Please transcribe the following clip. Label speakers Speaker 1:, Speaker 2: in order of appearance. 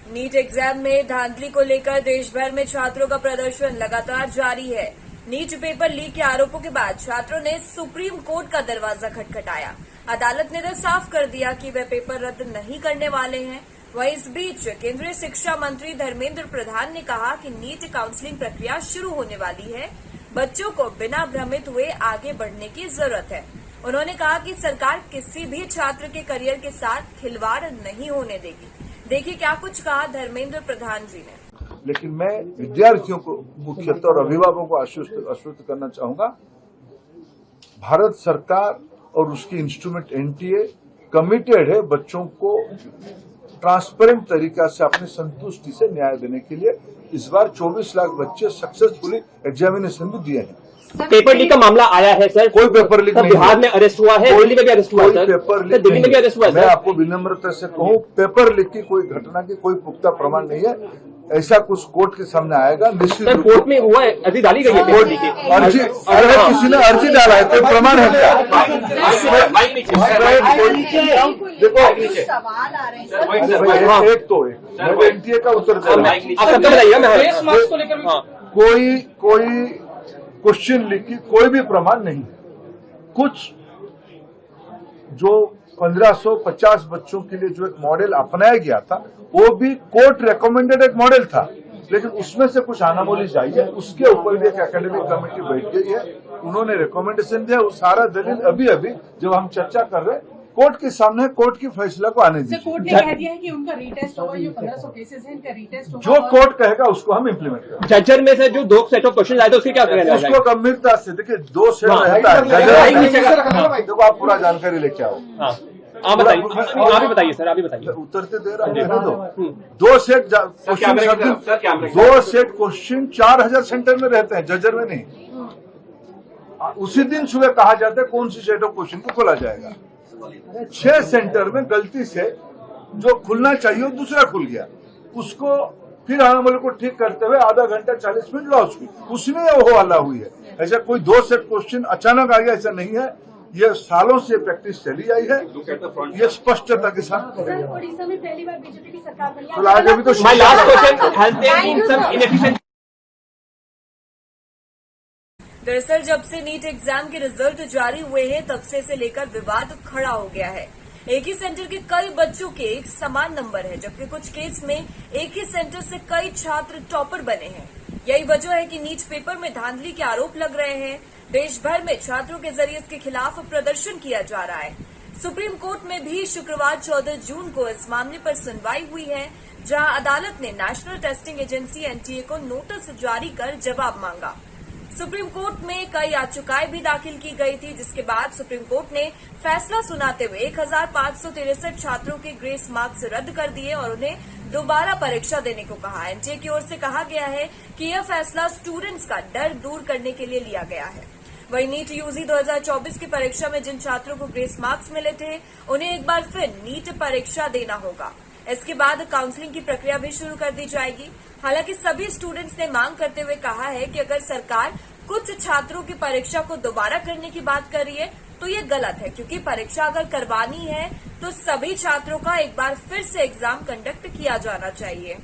Speaker 1: NEET exam में धांधली को लेकर देश भर में छात्रों का प्रदर्शन लगातार जारी है। नीट पेपर लीक के आरोपों के बाद छात्रों ने सुप्रीम कोर्ट का दरवाजा खटखटाया। अदालत ने तो साफ कर दिया कि वे पेपर रद्द नहीं करने वाले हैं। वहीं इस बीच केंद्रीय शिक्षा मंत्री धर्मेंद्र प्रधान ने कहा कि नीट काउंसलिंग प्रक्रिया शुरू होने वाली है, बच्चों को बिना भ्रमित हुए आगे बढ़ने की जरूरत है। उन्होंने कहा कि सरकार किसी भी छात्र के करियर के साथ खिलवाड़ नहीं होने देगी। देखिए क्या कुछ कहा धर्मेंद्र प्रधान जी ने।
Speaker 2: लेकिन मैं विद्यार्थियों को मुख्यतः और अभिभावकों को आश्वस्त करना चाहूंगा, भारत सरकार और उसकी इंस्ट्रूमेंट एनटीए कमिटेड है बच्चों को ट्रांसपेरेंट तरीका से अपनी संतुष्टि से न्याय देने के लिए। इस बार 24 लाख बच्चे सक्सेसफुली एग्जामिनेशन भी दिए हैं।
Speaker 3: पेपर लीक का मामला आया है सर,
Speaker 2: कोई पेपर लीक नहीं।
Speaker 3: बिहार में अरेस्ट हुआ है, दिल्ली में भी अरेस्ट हुआ है,
Speaker 2: पेपर लीक
Speaker 3: दिल्ली में भी अरेस्ट हुआ है।
Speaker 2: मैं आपको विनम्रता से कहूं, पेपर लीक की कोई घटना की कोई पुख्ता प्रमाण नहीं है। ऐसा कुछ कोर्ट के सामने आएगा निश्चित।
Speaker 3: कोर्ट में हुआ है, अर्जी डाली गई है,
Speaker 2: अर्जी अगर किसी ने अर्जी डाला है तो प्रमाण है क्या? देखो एक तो एनटीए का उत्तर दे रहा हूं। कोई क्वेश्चन लीक की कोई भी प्रमाण नहीं। कुछ जो 1550 बच्चों के लिए जो एक मॉडल अपनाया गया था, वो भी कोर्ट रेकमेंडेड एक मॉडल था, लेकिन उसमें से कुछ अनामोली आई है। उसके ऊपर भी एक एकेडमिक कमेटी बैठ गई है, उन्होंने रिकमेंडेशन दिया। वो सारा दलील अभी जब हम चर्चा कर रहे हैं कोर्ट के सामने, कोर्ट की फैसला को आने दीजिए।
Speaker 4: कोर्ट ने कह दिया है कि उनका रीटेस्ट होगा, जो 1500 केसेस हैं इनका रीटेस्ट होगा।
Speaker 2: जो कोर्ट कहेगा उसको हम इम्प्लीमेंट करेंगे।
Speaker 3: जजर में से जो 2 सेट ऑफ क्वेश्चन आए थे उसकी क्या करेंगे?
Speaker 2: उसको गंभीरता से देखिए, 2 सेट रहता है। देखो आप पूरा जानकारी लेके आओ।
Speaker 3: आप बताइए सर, आप बताइए।
Speaker 2: उतरते दे रहा हूँ। 2 set question, 2 set question 4000 centre में रहते हैं, जजर में नहीं। उसी दिन सुबह कहा जाता है कौन सी सेट ऑफ क्वेश्चन को खोला जाएगा। 6 सेंटर में गलती से जो खुलना चाहिए वो दूसरा खुल गया। उसको फिर अनामोली को ठीक करते हुए आधा घंटा 40 मिनट लॉस हुई, उसमें वो हल्ला हुई है। ऐसा कोई 2 सेट क्वेश्चन अचानक आ गया, ऐसा नहीं है। ये सालों से प्रैक्टिस चली आई है, ये स्पष्टता के साथ।
Speaker 4: ओडिशा में पहली बार बीजेपी की सरकार बनी।
Speaker 2: तो आज अभी तो
Speaker 1: दरअसल जब से नीट एग्जाम के रिजल्ट जारी हुए हैं तब से लेकर विवाद खड़ा हो गया है। एक ही सेंटर के कई बच्चों के एक समान नंबर है, जबकि कुछ केस में एक ही सेंटर से कई छात्र टॉपर बने हैं। यही वजह है कि नीट पेपर में धांधली के आरोप लग रहे हैं। देश भर में छात्रों के जरिए इसके खिलाफ प्रदर्शन किया जा रहा है। सुप्रीम कोर्ट में भी शुक्रवार 14 जून को इस मामले पर सुनवाई हुई है, जहां अदालत ने नेशनल टेस्टिंग एजेंसी एनटीए को नोटिस जारी कर जवाब मांगा। सुप्रीम कोर्ट में कई याचिकाएं भी दाखिल की गई थी, जिसके बाद सुप्रीम कोर्ट ने फैसला सुनाते हुए 1563 छात्रों के ग्रेस मार्क्स रद्द कर दिए और उन्हें दोबारा परीक्षा देने को कहा। एनटीए की ओर से कहा गया है कि यह फैसला स्टूडेंट्स का डर दूर करने के लिए लिया गया है। वहीं नीट यूजी 2024 की परीक्षा में जिन छात्रों को ग्रेस मार्क्स मिले थे, उन्हें एक बार फिर नीट परीक्षा देना होगा। इसके बाद काउंसलिंग की प्रक्रिया भी शुरू कर दी जाएगी। हालांकि सभी स्टूडेंट्स ने मांग करते हुए कहा है कि अगर सरकार कुछ छात्रों की परीक्षा को दोबारा करने की बात कर रही है तो ये गलत है, क्योंकि परीक्षा अगर करवानी है तो सभी छात्रों का एक बार फिर से एग्जाम कंडक्ट किया जाना चाहिए।